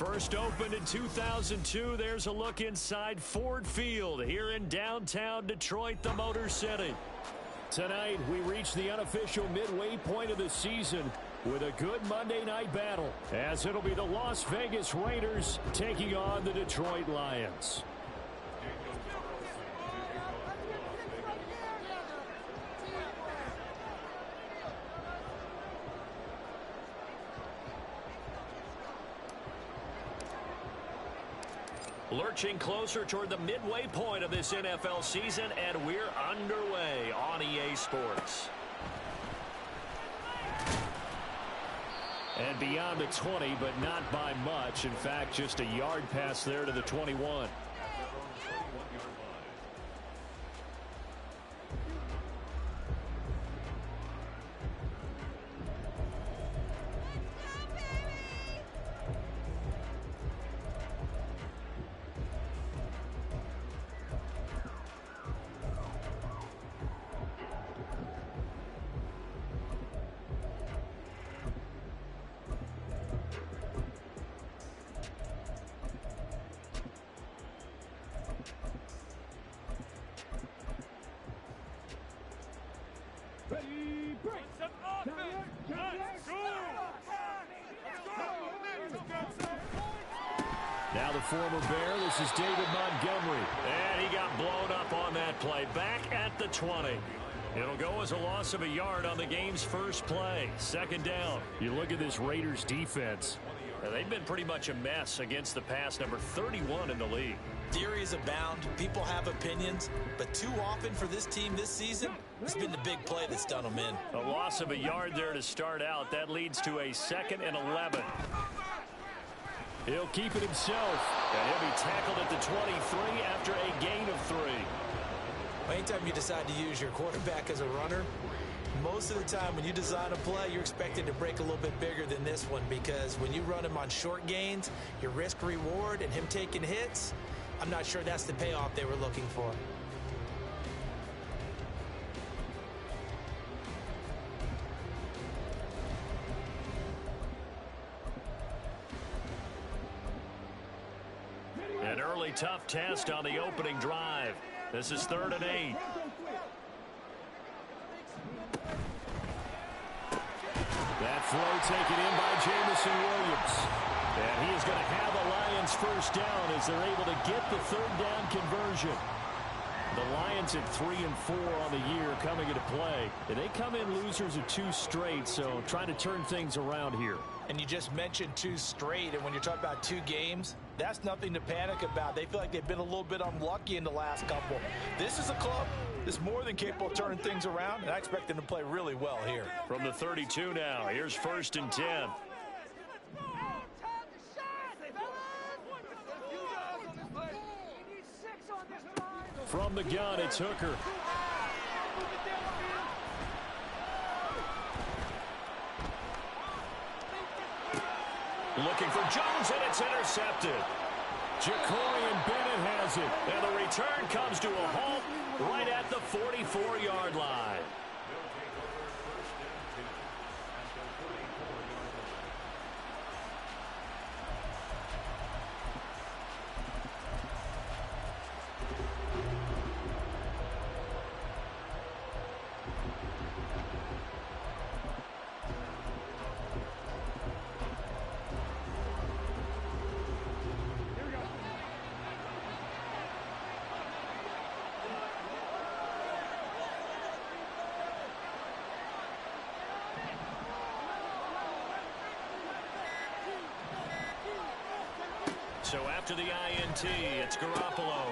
First opened in 2002, there's a look inside Ford Field here in downtown Detroit, the Motor City. Tonight, we reach the unofficial midway point of the season with a good Monday night battle, as it'll be the Las Vegas Raiders taking on the Detroit Lions. Lurching closer toward the midway point of this NFL season, and we're underway on EA Sports. And beyond the 20, but not by much. In fact, just a yard pass there to the 21. Now the former Bear, this is David Montgomery. And he got blown up on that play. Back at the 20. It'll go as a loss of a yard on the game's first play. Second down. You look at this Raiders defense. They've been pretty much a mess against the pass, number 31 in the league. Theories abound. People have opinions. But too often for this team this season, it's been the big play that's done them in. A loss of a yard there to start out. That leads to a 2nd and 11. He'll keep it himself. And he'll be tackled at the 23 after a gain of 3. Anytime you decide to use your quarterback as a runner, most of the time when you design a play, you're expected to break a little bit bigger than this one, because when you run him on short gains, your risk-reward and him taking hits, I'm not sure that's the payoff they were looking for. An early tough test on the opening drive. This is 3rd and 8. That throw taken in by Jameson Williams. And he is going to have the Lions first down as they're able to get the 3rd down conversion. The Lions at 3-4 on the year coming into play. And they come in losers of 2 straight, so trying to turn things around here. And you just mentioned 2 straight, and when you're talking about 2 games, that's nothing to panic about. They feel like they've been a little bit unlucky in the last couple. This is a club that's more than capable of turning things around, and I expect them to play really well here. From the 32 now, here's 1st and 10. From the gun, it's Hooker. Looking for Jones, and it's intercepted. Jacorian Bennett has it, and the return comes to a halt right at the 44-yard line. So after the INT, it's Garoppolo.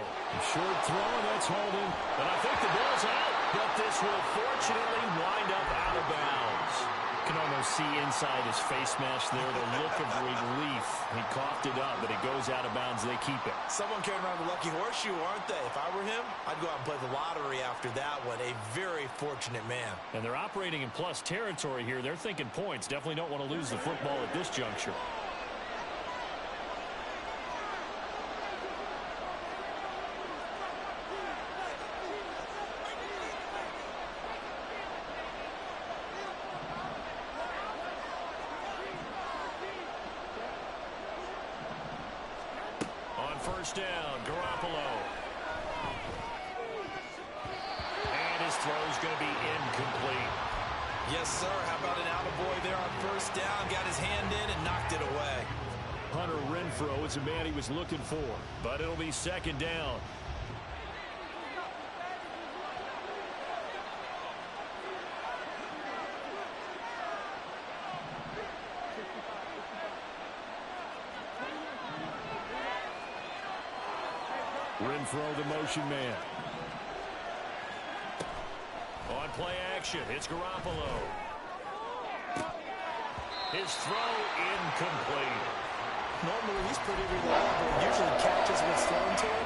Short throw, and that's holding. And I think the ball's out, but this will fortunately wind up out of bounds. You can almost see inside his face mask there the look of relief. He coughed it up, but it goes out of bounds. They keep it. Someone carrying around the lucky horseshoe, aren't they? If I were him, I'd go out and play the lottery after that one. A very fortunate man. And they're operating in plus territory here. They're thinking points. Definitely don't want to lose the football at this juncture. first down. Garoppolo. And his throw's going to be incomplete. Yes, sir. How about an attaboy there on first down? Got his hand in and knocked it away. Hunter Renfrow is the man he was looking for, but it'll be second down. Renfrow, the motion man. On play action, it's Garoppolo. His throw incomplete. Normally, he's pretty reliable. Usually catches what's thrown to him,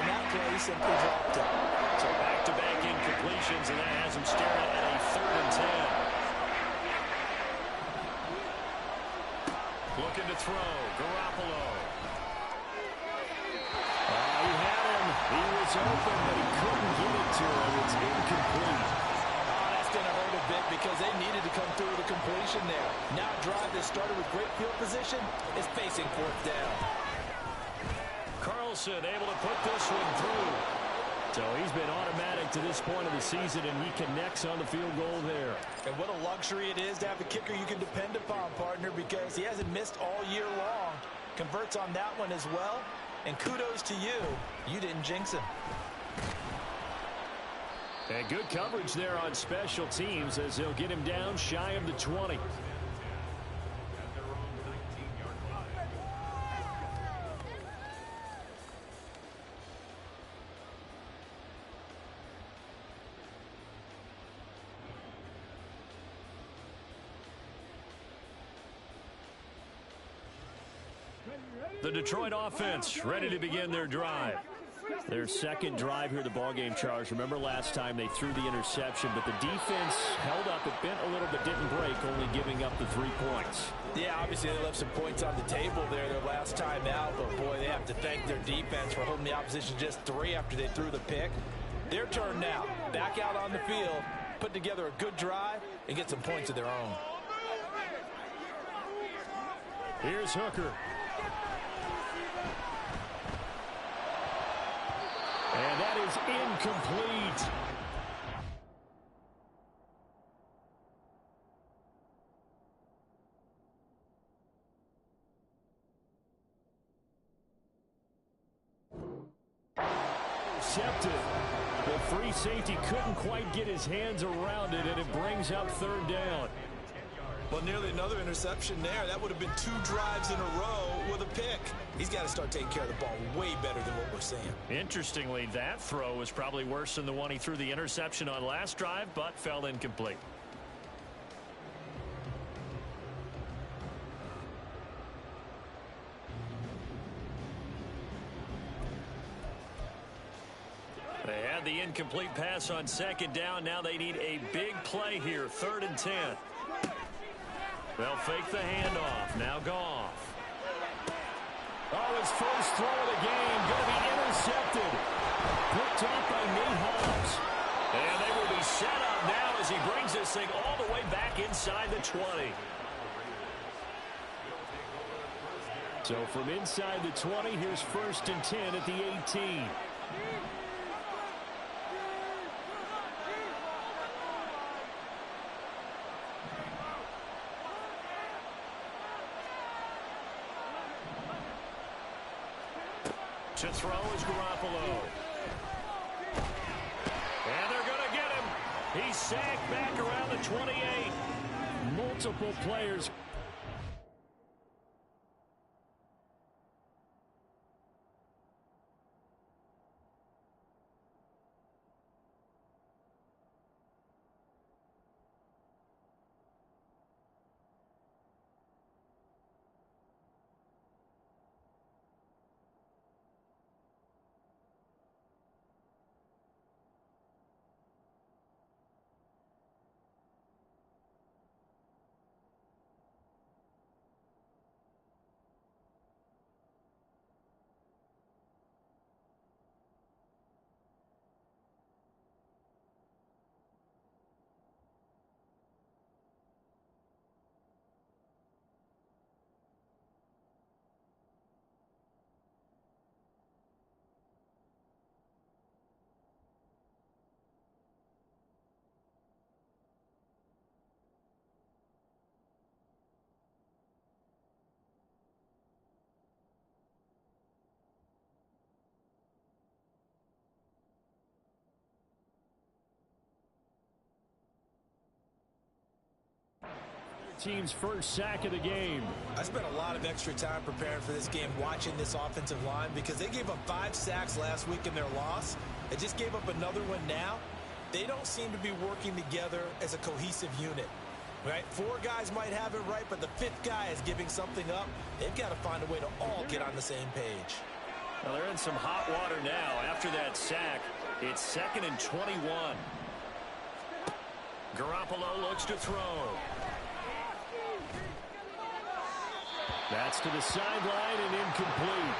and that play he simply dropped it. So back-to-back incompletions, and that has him staring at a 3rd and 10. Looking to throw, Garoppolo. He had him. He was open, but he couldn't get it to him. It's incomplete. That's going to hurt a bit because they needed to come through with a completion there. Now a drive that started with great field position is facing 4th down. Carlson able to put this one through. So he's been automatic to this point of the season, and he connects on the field goal there. And what a luxury it is to have a kicker you can depend upon, partner, because he hasn't missed all year long. Converts on that one as well. And kudos to you. You didn't jinx him. And good coverage there on special teams as they'll get him down shy of the 20. The Detroit offense ready to begin their drive. Their second drive here, the ballgame, Charles. Remember last time they threw the interception, but the defense held up. It bent a little bit, didn't break, only giving up the 3 points. Yeah, obviously they left some points on the table there their last time out, but boy, they have to thank their defense for holding the opposition just 3 after they threw the pick. Their turn now. Back out on the field, put together a good drive, and get some points of their own. Here's Hooker. And that is incomplete. Intercepted. The free safety couldn't quite get his hands around it, and it brings up 3rd down. Well, nearly another interception there. That would have been 2 drives in a row with a pick. He's got to start taking care of the ball way better than what we're seeing. Interestingly, that throw was probably worse than the one he threw the interception on last drive, but fell incomplete. They had the incomplete pass on 2nd down. Now they need a big play here, 3rd and 10. They'll fake the handoff. Now Goff. Oh, his first throw of the game. Going to be intercepted. Picked off by Nate Hobbs. And they will be set up now as he brings this thing all the way back inside the 20. So from inside the 20, here's 1st and 10 at the 18. To throw is Garoppolo. And they're going to get him. He's sacked back around the 28. Multiple players. Team's first sack of the game. I spent a lot of extra time preparing for this game watching this offensive line because they gave up 5 sacks last week in their loss. They just gave up another one now. They don't seem to be working together as a cohesive unit. Right? 4 guys might have it right, but the 5th guy is giving something up. They've got to find a way to all get on the same page. Well, they're in some hot water now. After that sack, it's 2nd and 21. Garoppolo looks to throw. That's to the sideline and incomplete.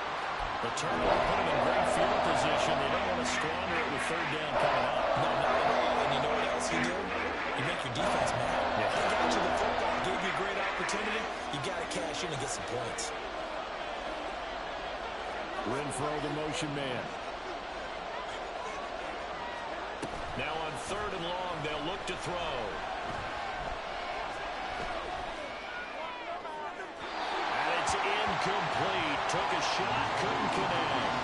The turnover put him in great field position. They don't want to squander it with 3rd down coming up. No, not at all. And you know what else you do? You make your defense mad. Yeah. They got you the football, gave you a great opportunity. You got to cash in and get some points. Renfro, the motion man. Now on 3rd and long, they'll look to throw. And it's incomplete. Took a shot, couldn't connect.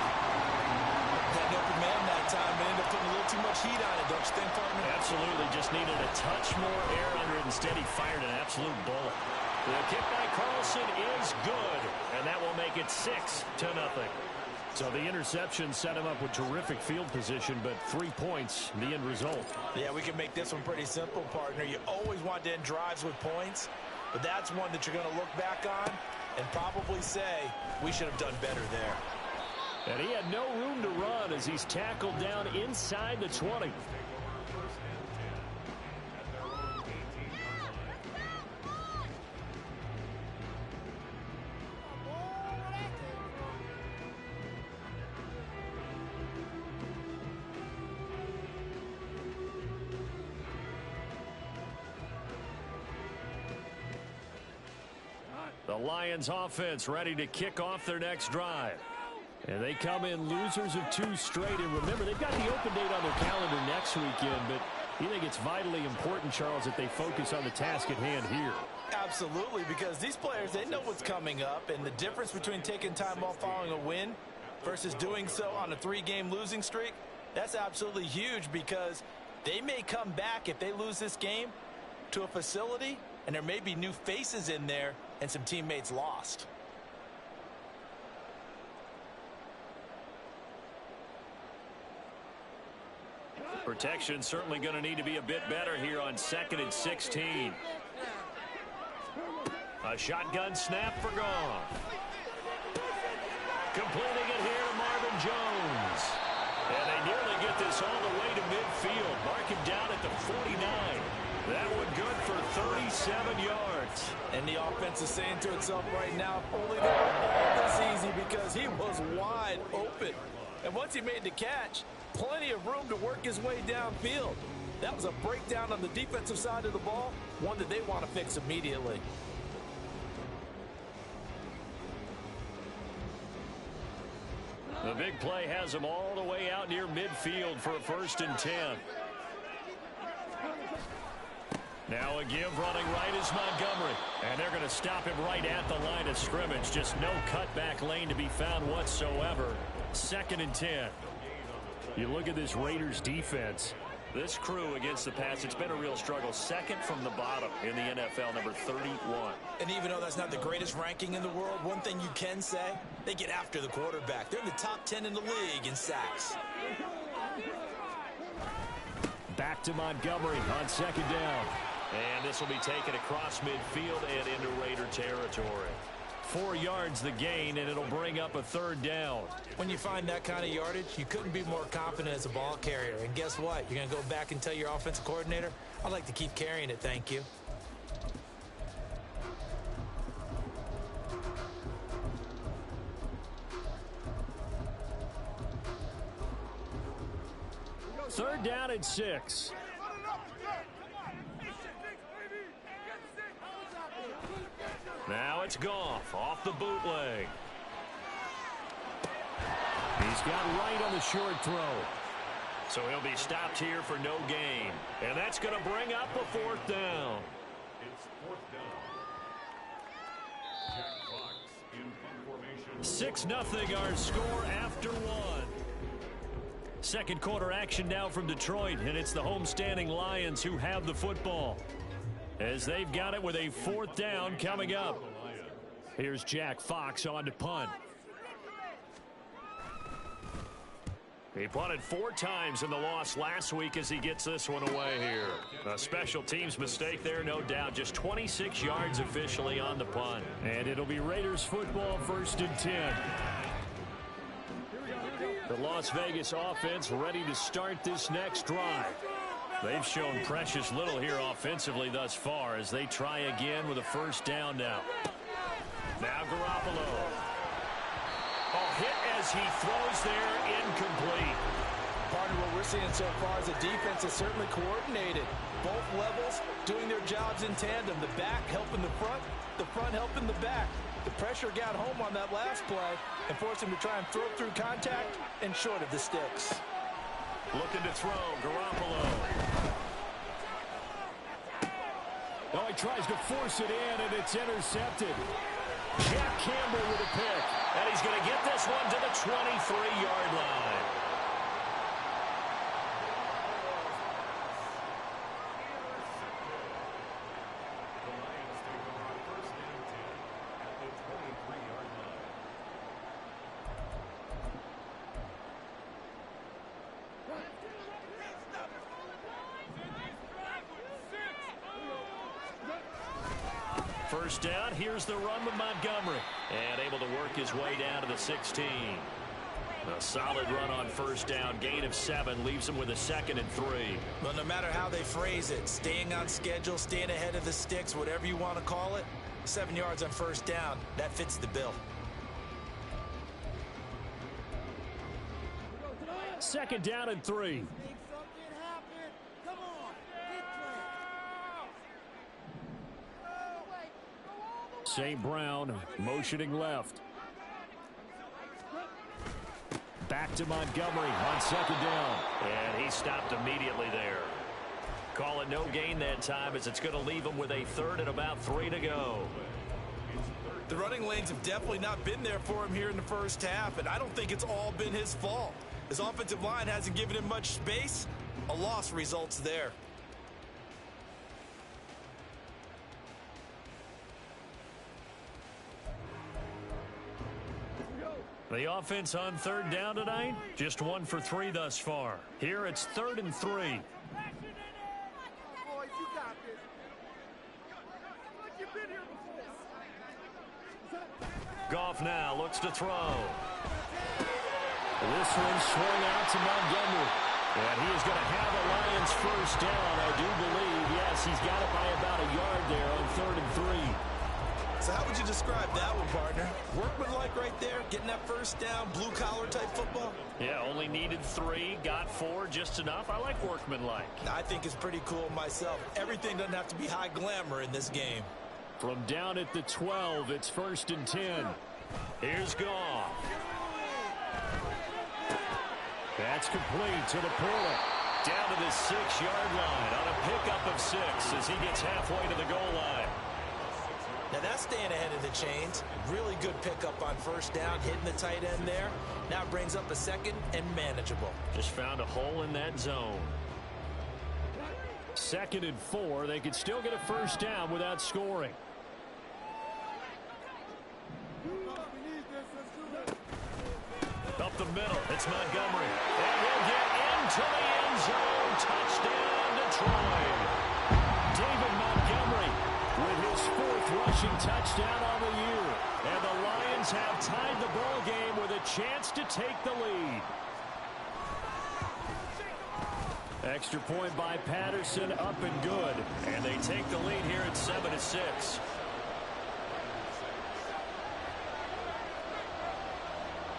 That open man that time, but ended up putting a little too much heat on it, don't you think, partner? Absolutely, just needed a touch more air under it. Instead, he fired an absolute bullet. The kick by Carlson is good, and that will make it 6-0. So the interception set him up with terrific field position, but 3 points, the end result. Yeah, we can make this one pretty simple, partner. You always want to end drives with points, but that's one that you're going to look back on and probably say, we should have done better there. And he had no room to run as he's tackled down inside the 20. The Lions offense ready to kick off their next drive. And they come in losers of 2 straight. And remember, they've got the open date on their calendar next weekend. But you think it's vitally important, Charles, that they focus on the task at hand here? Absolutely, because these players, they know what's coming up. And the difference between taking time off following a win versus doing so on a 3-game losing streak, that's absolutely huge because they may come back if they lose this game to a facility, and there may be new faces in there and some teammates lost. Protection certainly going to need to be a bit better here on 2nd and 16. A shotgun snap for Goff. Completing it here to Marvin Jones. And they nearly get this all the way to midfield. Mark him down at the 49. That one good for 37 yards. And the offense is saying to itself right now, if only they were all this easy, because he was wide open. And once he made the catch, plenty of room to work his way downfield. That was a breakdown on the defensive side of the ball, one that they want to fix immediately. The big play has them all the way out near midfield for a 1st and 10. Now a give running right is Montgomery. And they're going to stop him right at the line of scrimmage. Just no cutback lane to be found whatsoever. 2nd and 10. You look at this Raiders defense. This crew against the pass, it's been a real struggle. 2nd from the bottom in the NFL, number 31. And even though that's not the greatest ranking in the world, one thing you can say, they get after the quarterback. They're in the top 10 in the league in sacks. Back to Montgomery on 2nd down. And this will be taken across midfield and into Raider territory. 4 yards the gain, and it'll bring up a 3rd down. When you find that kind of yardage, you couldn't be more confident as a ball carrier. And guess what? You're going to go back and tell your offensive coordinator, I'd like to keep carrying it, thank you. Third down and 6. Now it's Goff off the bootleg. He's got right on the short throw. So he'll be stopped here for no gain. And that's going to bring up a 4th down. It's 4th down. Jack Fox in formation. 6-0 our score after 1. Second quarter action now from Detroit, and it's the homestanding Lions who have the football. as they've got it with a 4th down coming up. Here's Jack Fox on to punt. He punted 4 times in the loss last week as he gets this one away here. A special teams mistake there, no doubt. Just 26 yards officially on the punt. And it'll be Raiders football, 1st and 10. The Las Vegas offense ready to start this next drive. They've shown precious little here offensively thus far as they try again with a 1st down now. Now Garoppolo. Oh, hit as he throws there, incomplete. Partner, what we're seeing so far is the defense is certainly coordinated. Both levels doing their jobs in tandem. The back helping the front helping the back. The pressure got home on that last play and forced him to try and throw through contact and short of the sticks. Looking to throw, Garoppolo. Oh, he tries to force it in, and it's intercepted. Jack Campbell with a pick. And he's going to get this one to the 23-yard line. First down, here's the run with Montgomery. And able to work his way down to the 16. A solid run on 1st down, gain of 7, leaves him with a 2nd and 3. Well, no matter how they phrase it, staying on schedule, staying ahead of the sticks, whatever you want to call it, 7 yards on 1st down, that fits the bill. 2nd down and 3. St. Brown motioning left. Back to Montgomery on 2nd down. And he stopped immediately there. Call it no gain that time as it's going to leave him with a 3rd and about 3 to go. The running lanes have definitely not been there for him here in the 1st half, and I don't think it's all been his fault. His offensive line hasn't given him much space. A loss results there. The offense on 3rd down tonight, just 1 for 3 thus far. Here it's 3rd and 3. Goff now looks to throw. This one swung out to Montgomery. And he is going to have the Lions 1st down, I do believe. Yes, he's got it by about a yard there on 3rd and 3. So how would you describe that one, partner? Workmanlike right there, getting that 1st down, blue-collar type football? Yeah, only needed 3, got 4, just enough. I like workmanlike. I think it's pretty cool myself. Everything doesn't have to be high glamour in this game. From down at the 12, it's 1st and 10. Here's Goff. That's complete to the Porter. Down to the 6-yard line on a pickup of 6 as he gets halfway to the goal line. Now that's staying ahead of the chains. Really good pickup on 1st down, hitting the tight end there. Now brings up a 2nd and manageable. Just found a hole in that zone. 2nd and 4. They could still get a 1st down without scoring. Up the middle, it's Montgomery. And he'll get into the end zone. Touchdown, Detroit. David Montgomery with his 4th rushing touchdown on the year. And the Lions have tied the ball game with a chance to take the lead. Extra point by Patterson, up and good. And they take the lead here at 7-6.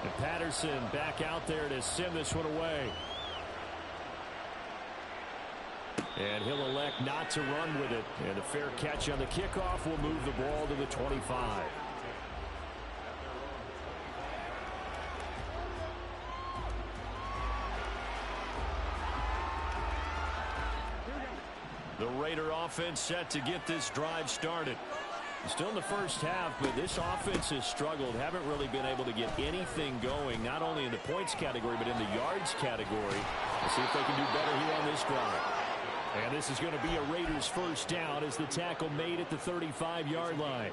And Patterson back out there to send this one away. And he'll elect not to run with it. And a fair catch on the kickoff will move the ball to the 25. The Raider offense set to get this drive started. Still in the 1st half, but this offense has struggled. Haven't really been able to get anything going, not only in the points category, but in the yards category. We'll see if they can do better here on this drive. And this is going to be a Raiders first down as the tackle made at the 35-yard line.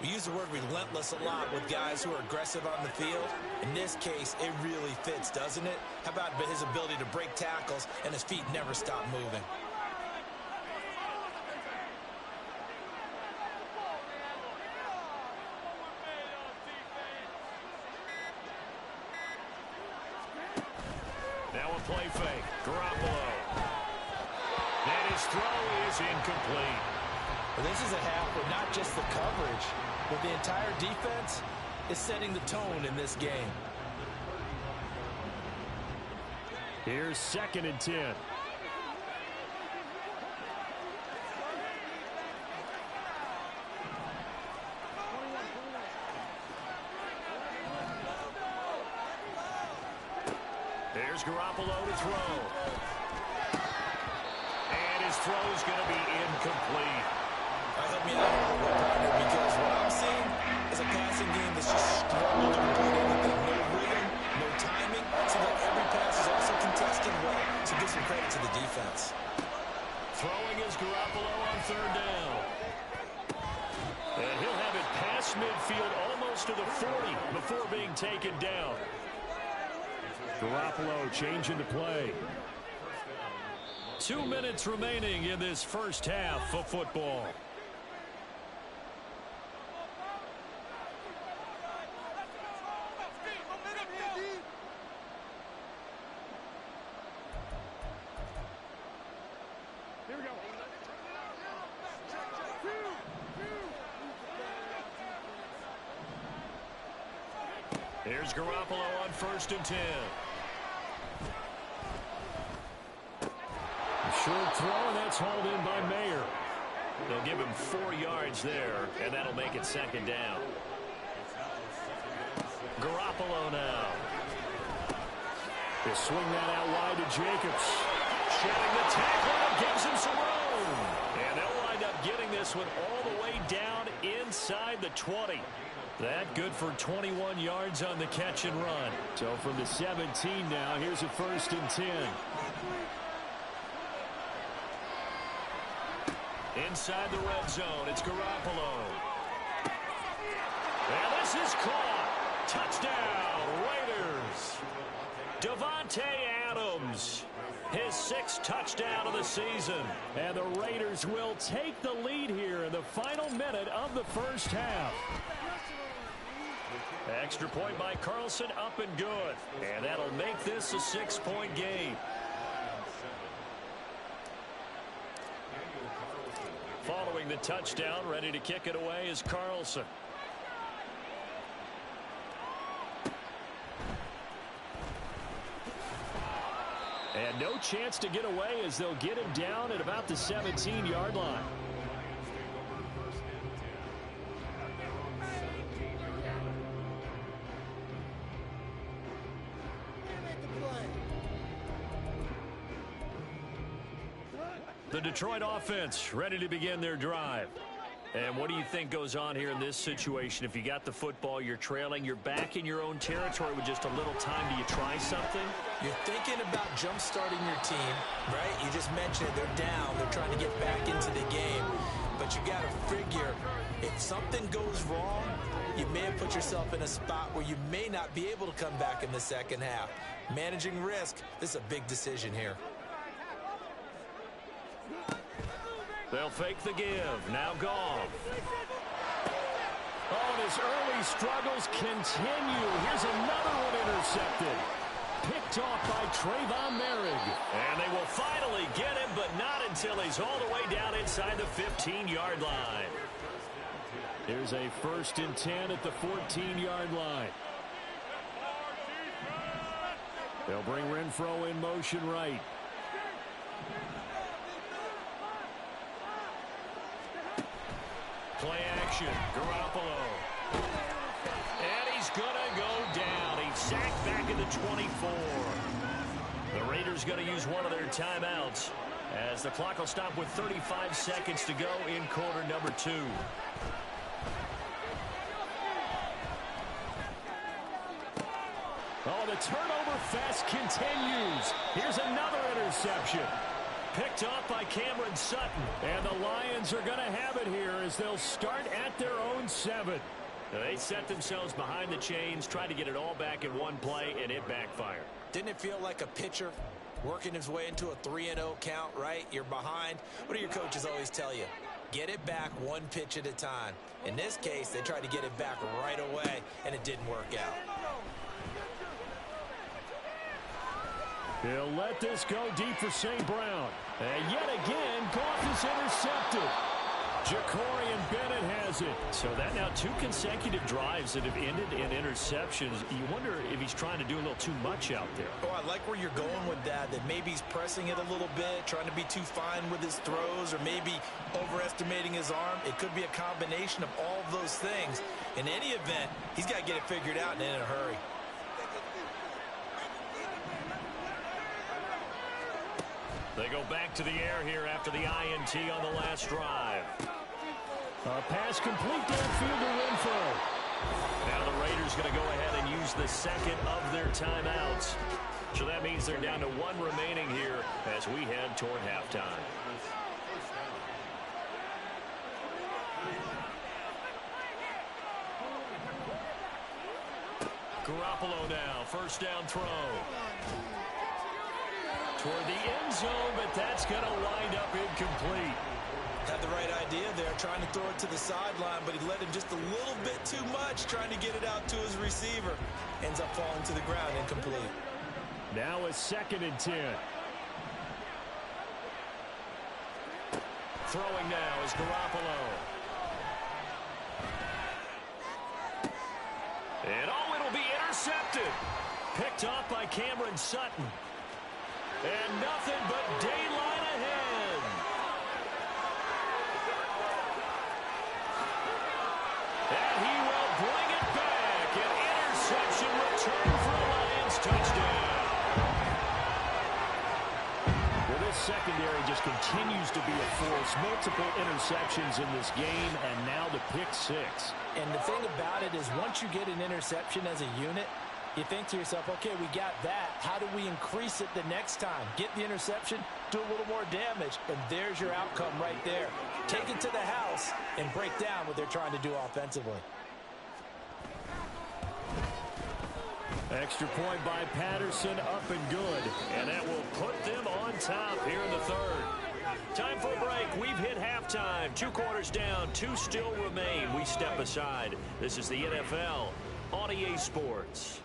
We use the word relentless a lot with guys who are aggressive on the field. In this case, it really fits, doesn't it? How about his ability to break tackles and his feet never stop moving? Now a play fake. Garoppolo. And his throw is incomplete. Well, this is a half where not just the coverage, but the entire defense is setting the tone in this game. Here's 2nd and 10. There's Garoppolo to throw. And his throw is going to be incomplete. Help me out a little bit, partner, because what I'm seeing is a passing game that's just struggled to complete anything. No rhythm, no timing. So that every pass is also contested well. So give some credit to the defense. Throwing is Garoppolo on 3rd down. And he'll have it past midfield almost to the 40 before being taken down. Garoppolo changing the play. 2 minutes remaining in this first half of football. Here we go. Here's Garoppolo on 1st and 10. Short throw, and that's hauled in by Mayer. They'll give him 4 yards there, and that'll make it 2nd down. Garoppolo now. They swing that out wide to Jacobs. Shedding the tackle, gives him some room. And they'll wind up getting this one all the way down inside the 20. That good for 21 yards on the catch and run. So from the 17 now, here's a 1st and 10. Inside the red zone, it's Garoppolo. And this is caught. Touchdown, Raiders. Davante Adams, his 6th touchdown of the season. And the Raiders will take the lead here in the final minute of the first half. Extra point by Carlson, up and good. And that'll make this a 6-point game. Following the touchdown, ready to kick it away is Carlson. And no chance to get away as they'll get him down at about the 17-yard line. The Detroit offense ready to begin their drive. And what do you think goes on here in this situation? If you got the football, you're trailing, you're back in your own territory with just a little time. Do you try something? You're thinking about jump-starting your team, right? You just mentioned it. They're down. They're trying to get back into the game. But you got to figure, if something goes wrong, you may have put yourself in a spot where you may not be able to come back in the second half. Managing risk, this is a big decision here. They'll fake the give. Now Goff. Oh, and his early struggles continue. Here's another one intercepted. Picked off by Trayvon Merrick. And they will finally get him, but not until he's all the way down inside the 15-yard line. Here's a 1st and 10 at the 14-yard line. They'll bring Renfrow in motion right. Play action, Garoppolo. And he's going to go down. He's sacked back in the 24. The Raiders going to use one of their timeouts as the clock will stop with 35 seconds to go in quarter number 2. Oh, the turnover fest continues. Here's another interception. Picked off by Cameron Sutton. And the Lions are going to have it here as they'll start at their own 7. They set themselves behind the chains, tried to get it all back in one play, and it backfired. Didn't it feel like a pitcher working his way into a 3-0 count, right? You're behind. What do your coaches always tell you? Get it back one pitch at a time. In this case, they tried to get it back right away, and it didn't work out. He'll let this go deep for St. Brown. And yet again, Goff is intercepted. Jacorian Bennett has it. So that now 2 consecutive drives that have ended in interceptions. You wonder if he's trying to do a little too much out there. Oh, I like where you're going with that maybe he's pressing it a little bit, trying to be too fine with his throws, or maybe overestimating his arm. It could be a combination of all of those things. In any event, he's got to get it figured out and in a hurry. They go back to the air here after the INT on the last drive. A pass complete downfield to Renfro. Now the Raiders going to go ahead and use the second of their timeouts. So that means they're down to 1 remaining here as we head toward halftime. Garoppolo now, first down throw. Toward the end zone, but that's going to wind up incomplete. Had the right idea there, trying to throw it to the sideline, but he let him just a little bit too much, trying to get it out to his receiver. Ends up falling to the ground, incomplete. Now a 2nd and 10. Throwing now is Garoppolo. And it'll be intercepted. Picked off by Cameron Sutton. And nothing but daylight ahead. And he will bring it back. An interception return for a Lions touchdown. Well, this secondary just continues to be a force. Multiple interceptions in this game, and now the pick 6. And the thing about it is once you get an interception as a unit, you think to yourself, okay, we got that. How do we increase it the next time? Get the interception, do a little more damage, and there's your outcome right there. Take it to the house and break down what they're trying to do offensively. Extra point by Patterson, up and good. And that will put them on top here in the 3rd. Time for a break. We've hit halftime. 2 quarters down, 2 still remain. We step aside. This is the NFL on EA Sports.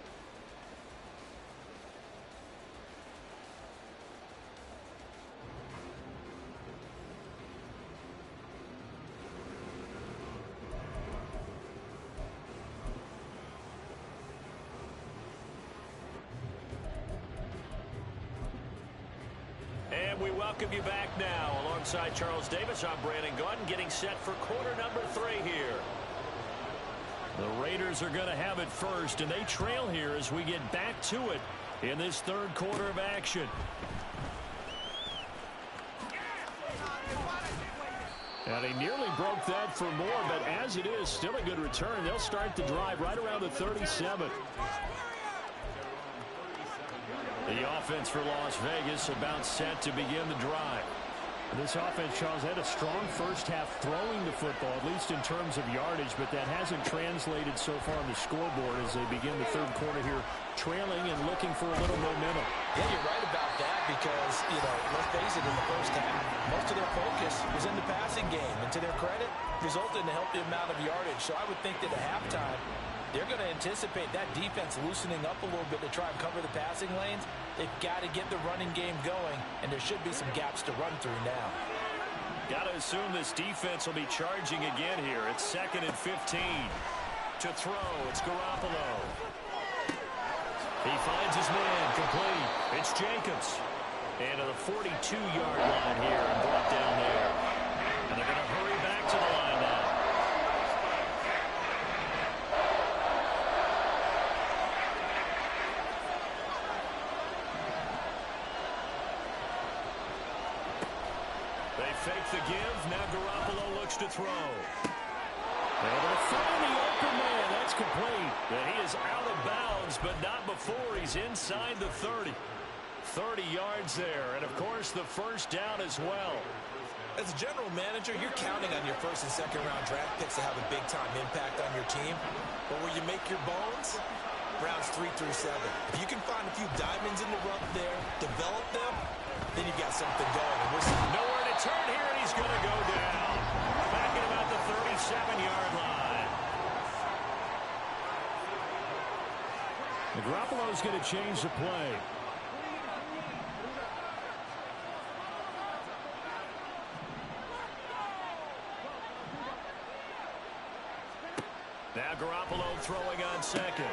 And we welcome you back now. Alongside Charles Davis, I'm Brandon Gunn, getting set for quarter number 3 here. The Raiders are going to have it first, and they trail here as we get back to it in this 3rd quarter of action. And he nearly broke that for more, but as it is, still a good return. They'll start the drive right around the 37. The offense for Las Vegas about set to begin the drive. This offense, Charles, had a strong first half throwing the football, at least in terms of yardage, but that hasn't translated so far on the scoreboard as they begin the 3rd quarter here, trailing and looking for a little momentum. Yeah, you're right about that because, let's face it, in the first half, most of their focus was in the passing game. And to their credit, resulted in a healthy amount of yardage. So I would think that at halftime, they're going to anticipate that defense loosening up a little bit to try and cover the passing lanes. They've got to get the running game going, and there should be some gaps to run through now. Got to assume this defense will be charging again here. It's 2nd and 15. To throw, it's Garoppolo. He finds his man, complete. It's Jacobs. And to the 42-yard line here and brought down there. And they're going to hurry back to the line now. They fake the give. Now Garoppolo looks to throw. Able to find the open man. That's complete. And he is out of bounds, but not before he's inside the 30. 30 yards there, and of course the first down as well. As a general manager, you're counting on your first and second round draft picks to have a big-time impact on your team. But where you make your bones, rounds 3 through 7. If you can find a few diamonds in the rough there, develop them, then you've got something going. And we're seeing nowhere to turn here, and he's going to go down. Back at about the 37-yard line. Garoppolo's going to change the play. Now Garoppolo throwing on second.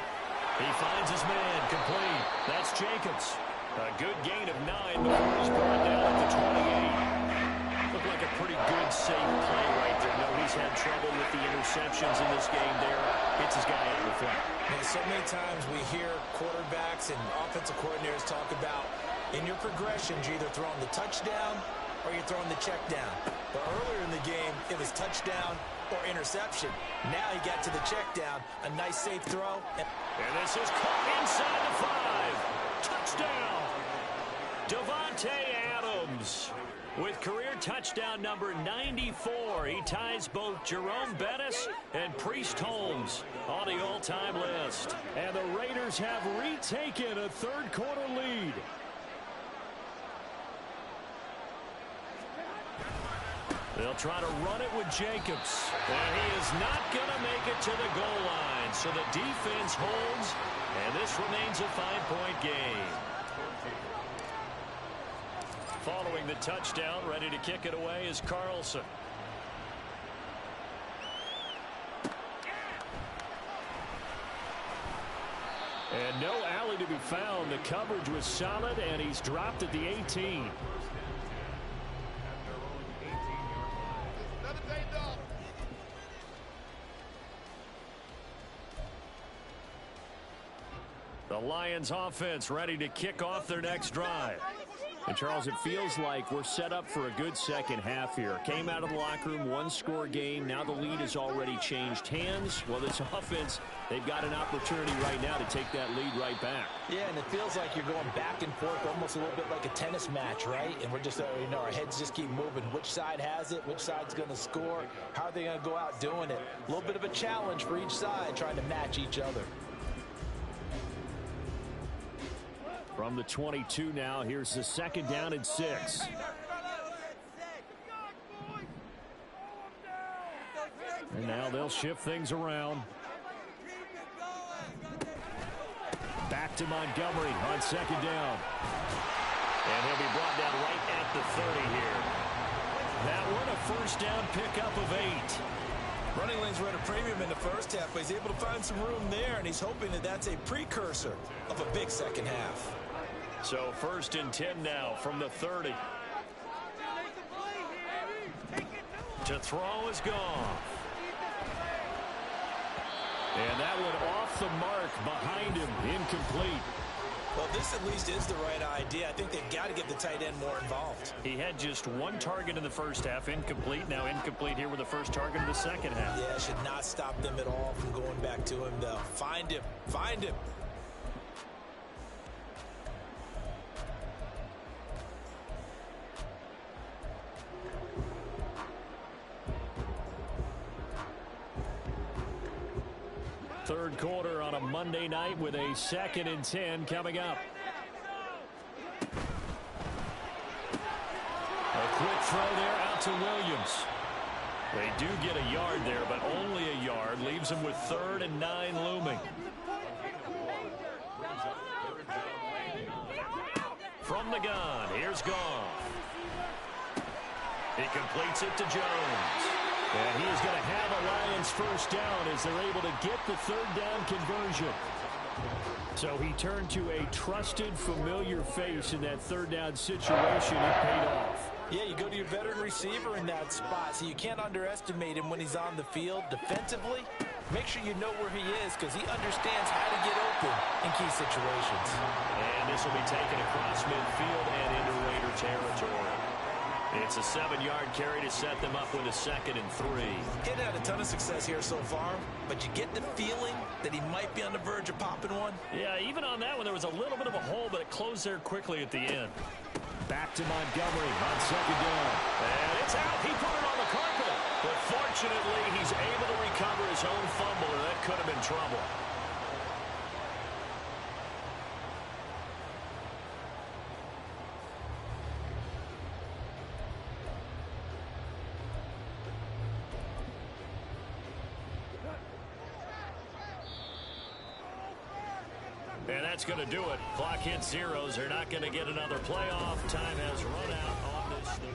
He finds his man, complete. That's Jacobs. A good gain of 9 before he's brought down at the 28. Looked like a pretty good, safe play right there. No, he's had trouble with the interceptions in this game there. Gets his guy out of the flat. Man, so many times we hear quarterbacks and offensive coordinators talk about in your progressions, you're either throwing the touchdown or you're throwing the check down. But earlier in the game, it was touchdown or interception. Now he got to the check down. A nice safe throw. And this is caught inside the 5. Touchdown. Davante Adams with career touchdown number 94. He ties both Jerome Bettis and Priest Holmes on the all-time list. And the Raiders have retaken a third-quarter lead. They'll try to run it with Jacobs. And he is not going to make it to the goal line. So the defense holds, and this remains a 5-point game. Following the touchdown, ready to kick it away is Carlson. And no alley to be found. The coverage was solid, and he's dropped at the 18. The Lions offense ready to kick off their next drive. And, Charles, it feels like we're set up for a good second half here. Came out of the locker room, one-score game. Now the lead has already changed hands. Well, this offense, they've got an opportunity right now to take that lead right back. Yeah, and it feels like you're going back and forth, almost a little bit like a tennis match, right? And we're just, our heads just keep moving. Which side has it? Which side's going to score? How are they going to go out doing it? A little bit of a challenge for each side, trying to match each other. From the 22 now, here's the second down and 6. And now they'll shift things around. Back to Montgomery on second down. And he'll be brought down right at the 30 here. That one a first down pickup of 8. Running lanes were at a premium in the first half, but he's able to find some room there, and he's hoping that that's a precursor of a big second half. So first and 10 now from the 30. To throw is gone. And that one off the mark behind him, incomplete. Well, this at least is the right idea. I think they've got to get the tight end more involved. He had just one target in the first half, incomplete. Now incomplete here with the first target in the second half. Yeah, should not stop them at all from going back to him, though. Find him. Find him. Third quarter on a Monday night with a 2nd and 10 coming up. A quick throw there out to Williams. They do get a yard there, but only a yard. Leaves them with 3rd and 9 looming. From the gun, here's Goff. He completes it to Jones. And he is going to have a Lions first down as they're able to get the 3rd down conversion. So he turned to a trusted, familiar face in that 3rd down situation. It paid off. Yeah, you go to your veteran receiver in that spot, so you can't underestimate him when he's on the field. Defensively, make sure you know where he is because he understands how to get open in key situations. And this will be taken across midfield and into Raider territory. It's a 7-yard carry to set them up with a 2nd and 3. He had a ton of success here so far, but you get the feeling that he might be on the verge of popping one. Yeah, even on that one, there was a little bit of a hole, but it close there quickly at the end. Back to Montgomery on second down. And it's out. He put it on the carpet. But fortunately, he's able to recover his own fumble, and that could have been trouble. And that's going to do it. Clock hits zeros. They're not going to get another playoff. Time has run out on this thing.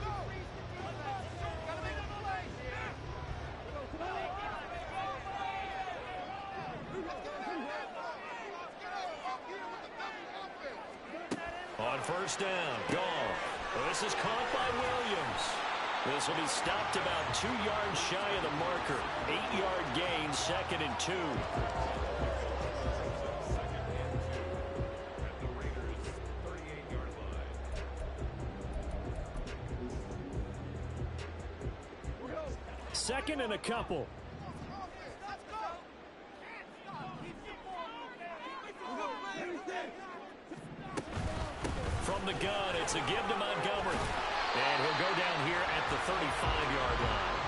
On first down, Goff. This is caught by Williams. This will be stopped about 2 yards shy of the marker. 8-yard gain, 2nd and 2. Second and a couple. From the gun, it's a give to Montgomery. And he'll go down here at the 35-yard line.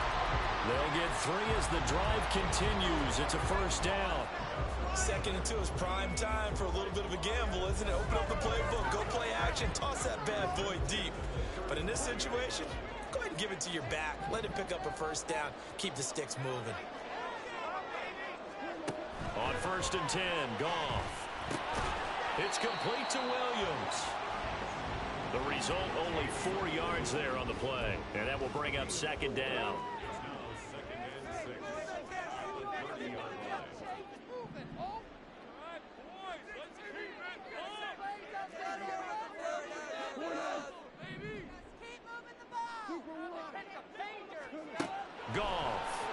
They'll get 3 as the drive continues. It's a first down. 2nd and 2 is prime time for a little bit of a gamble, isn't it? Open up the playbook, go play action, toss that bad boy deep. But in this situation, go ahead and give it to your back. Let it pick up a first down. Keep the sticks moving. On first and 10, Goff. It's complete to Williams. The result, only 4 yards there on the play. And that will bring up second down. Goff.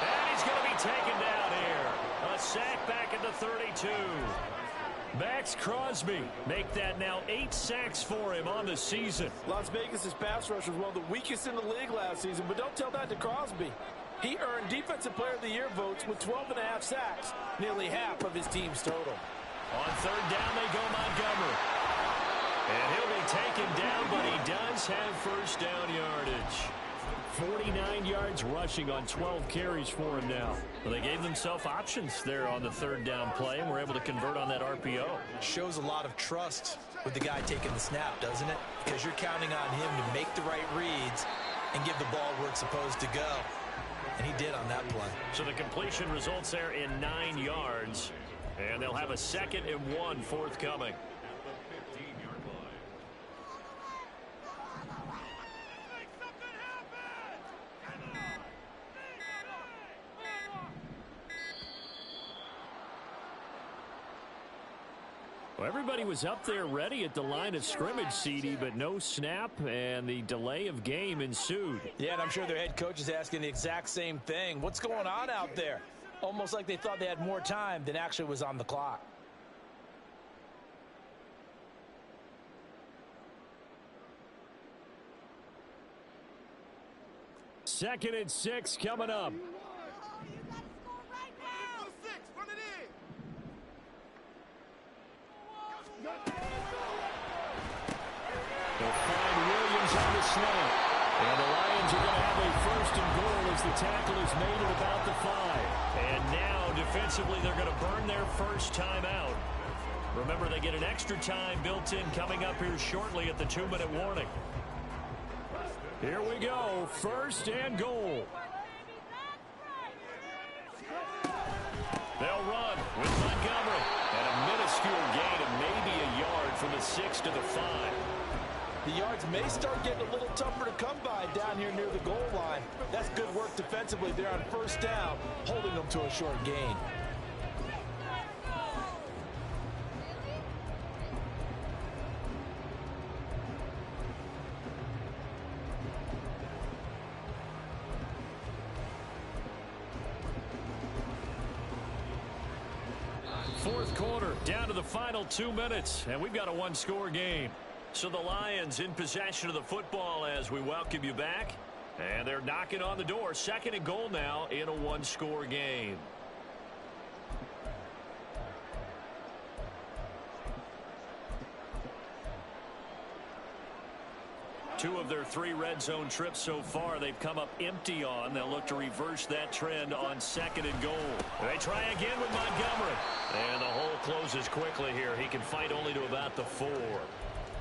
And he's going to be taken down here. A sack back at the 32. Max Crosby make that now 8 sacks for him on the season. Las Vegas' pass rush was one of the weakest in the league last season, but don't tell that to Crosby. He earned Defensive Player of the Year votes with 12.5 sacks, nearly half of his team's total. On third down, they go Montgomery. And he'll be taken down, but he does have first down yardage. 49 yards rushing on 12 carries for him now. Well, they gave themselves options there on the third down play and were able to convert on that RPO. Shows a lot of trust with the guy taking the snap, doesn't it? Because you're counting on him to make the right reads and give the ball where it's supposed to go. And he did on that play. So the completion results there in 9 yards. And they'll have a 2nd and 1 forthcoming. Well, everybody was up there ready at the line of scrimmage, CD, but no snap, and the delay of game ensued. Yeah, and I'm sure their head coach is asking the exact same thing. What's going on out there? Almost like they thought they had more time than actually was on the clock. Second and 6 coming up. They'll find Williams on the snap. And the Lions are going to have a first and goal as the tackle is made at about the 5. And now, defensively, they're going to burn their first time out. Remember, they get an extra time built in coming up here shortly at the 2-minute warning. Here we go. First and goal. They'll run with Montgomery. And a minuscule gain of maybe a yard from the 6 to the 5. The yards may start getting a little tougher to come by down here near the goal line. That's good work defensively there on first down, holding them to a short gain. Fourth quarter, down to the final 2 minutes, and we've got a one-score game. So the Lions in possession of the football as we welcome you back. And they're knocking on the door. Second and goal now in a one-score game. 2 of their 3 red zone trips so far, they've come up empty on. They'll look to reverse that trend on 2nd and goal. They try again with Montgomery. And the hole closes quickly here. He can fight only to about the 4.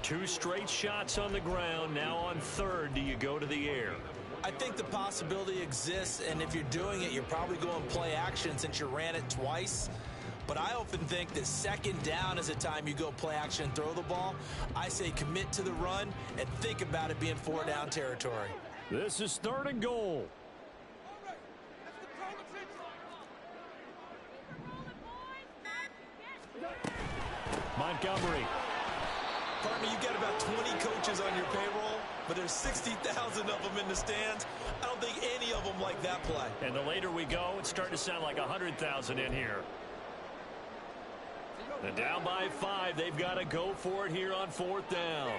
2 straight shots on the ground. Now on 3rd, do you go to the air? I think the possibility exists, and if you're doing it, you're probably going play action since you ran it twice. But I often think that 2nd down is the time you go play action and throw the ball. I say commit to the run and think about it being 4 down territory. This is 3rd and goal. Montgomery. Pardon me, you got about 20 coaches on your payroll, but there's 60,000 of them in the stands. I don't think any of them like that play. And the later we go, it's starting to sound like 100,000 in here. And down by 5, they've got to go for it here on 4th down.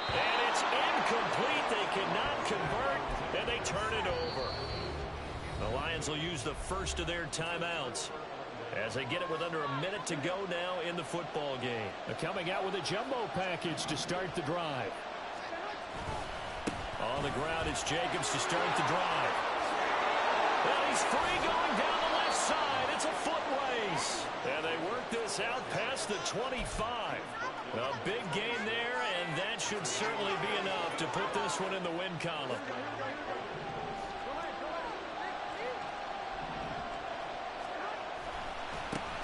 And it's incomplete. They cannot convert, and they turn it over. The Lions will use the first of their timeouts as they get it with under a minute to go now in the football game. They're coming out with a jumbo package to start the drive. On the ground, it's Jacobs to start the drive. And he's free going down the left side. It's a foot race. And they work this out past the 25. A big gain there, and that should certainly be enough to put this one in the win column.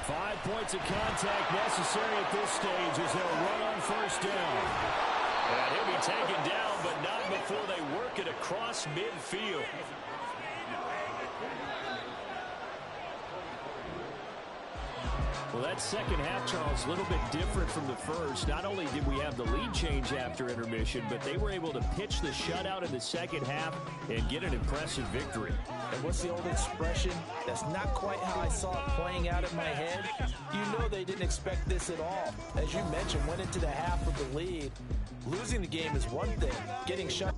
Five points of contact necessary at this stage as they'll run on 1st down. And he'll be taken down, but not before they work it across midfield. Well, that 2nd half, Charles, a little bit different from the first. Not only did we have the lead change after intermission, but they were able to pitch the shutout in the 2nd half and get an impressive victory. And what's the old expression? That's not quite how I saw it playing out in my head. You know they didn't expect this at all. As you mentioned, went into the half with the lead. Losing the game is one thing. Getting shut.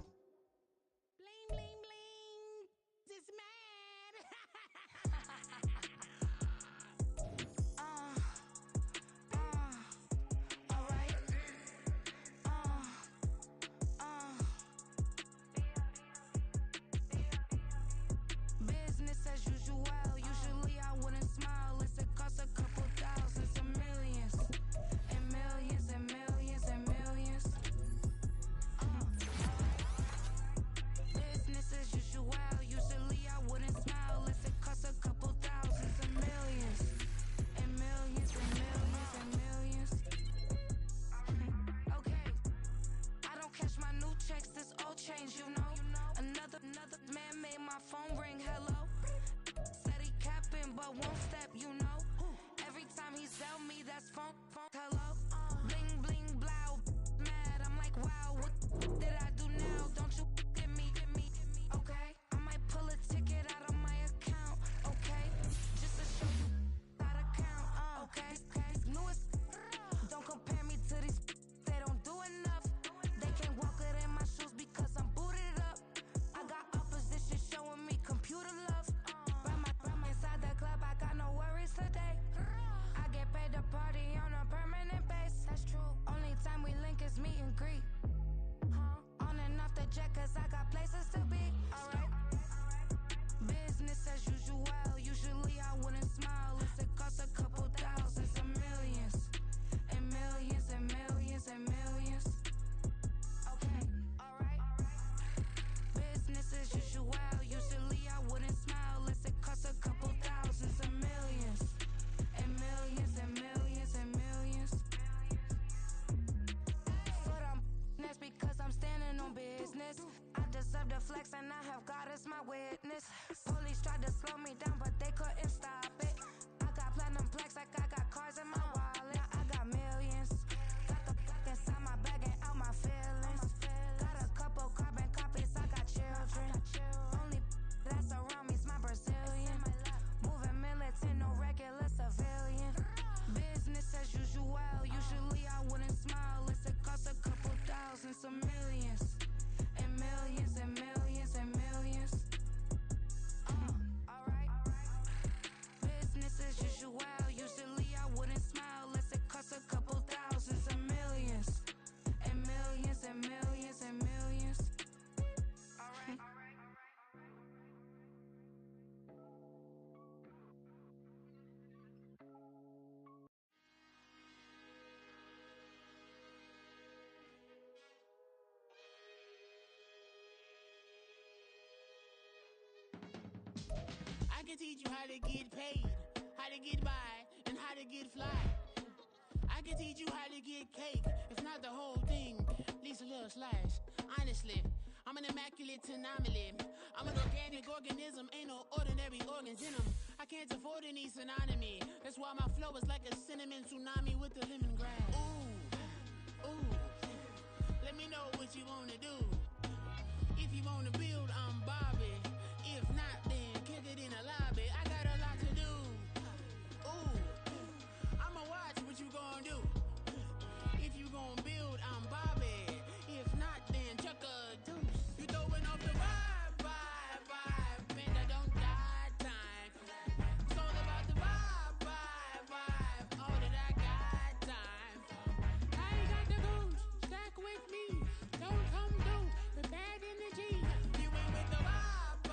can teach you how to get paid, how to get by, and how to get fly. I can teach you how to get cake, if not the whole thing, at least a little slice. Honestly, I'm an immaculate anomaly. I'm an organic organism, ain't no ordinary organs in them. I can't afford any synonymy. That's why my flow is like a cinnamon tsunami with the lemongrass. Ooh, ooh, let me know what you wanna do. If you wanna build, I'm Bobby. If not, then kick it in the lobby. I got a lot to do. Ooh, I'ma watch what you gonna do. If you gonna build, I'm Bobby. If not, then chuck a deuce. You throwing off the vibe, and I don't got time. It's all about the vibe, all that I got time. I ain't got the goose, stack with me. Don't come through with bad energy. You ain't with the vibe,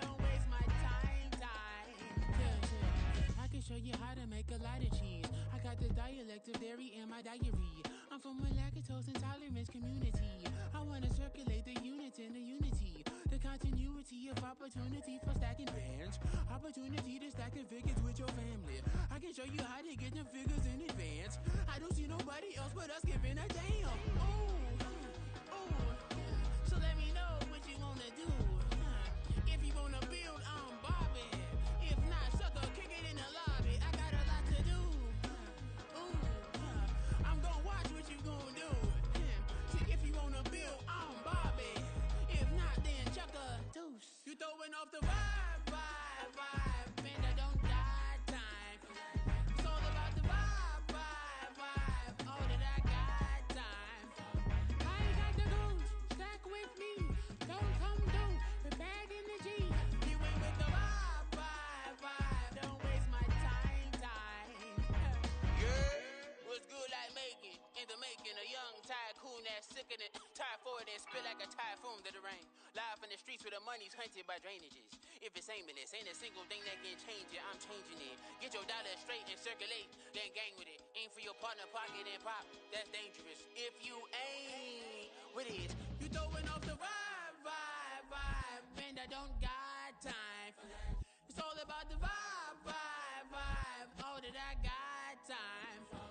don't waste my time. Yeah. I can show you how to make a lot of cheese. I got the dialect of dairy in my diary. I'm from a lactose intolerance community. I wanna circulate the unity and the unity. The continuity of opportunity for stacking bands. Opportunity to stack the figures with your family. I can show you how to get them figures in advance. I don't see nobody else but us giving a damn. Ooh, so let me know what you wanna do. If you wanna build, I'm Bobby. If not, sucker, kick it in the lobby. I got a lot to do. I'm gonna watch what you gonna do. See, if you wanna build, I'm Bobby. If not, then chuck a deuce. You throwing off the vibe, and I don't got time. It's all about the vibe, all that I got time. I ain't got the goose, stack with me. Don't come through with bad energy. You ain't with the vibe, don't waste my time. Yeah, what's good like making, in the making, a young tycoon that's sicker than typhoid and spit like a typhoon to the rain. Live in the streets where the money's hunted by drainages. If it's aimless, ain't a single thing that can change it, I'm changing it. Get your dollar straight and circulate, then gang with it. Aim for your partner, pocket and pop, that's dangerous. If you ain't with it, you throwing off the vibe, and I don't got time. It's all about the vibe, all that I got time.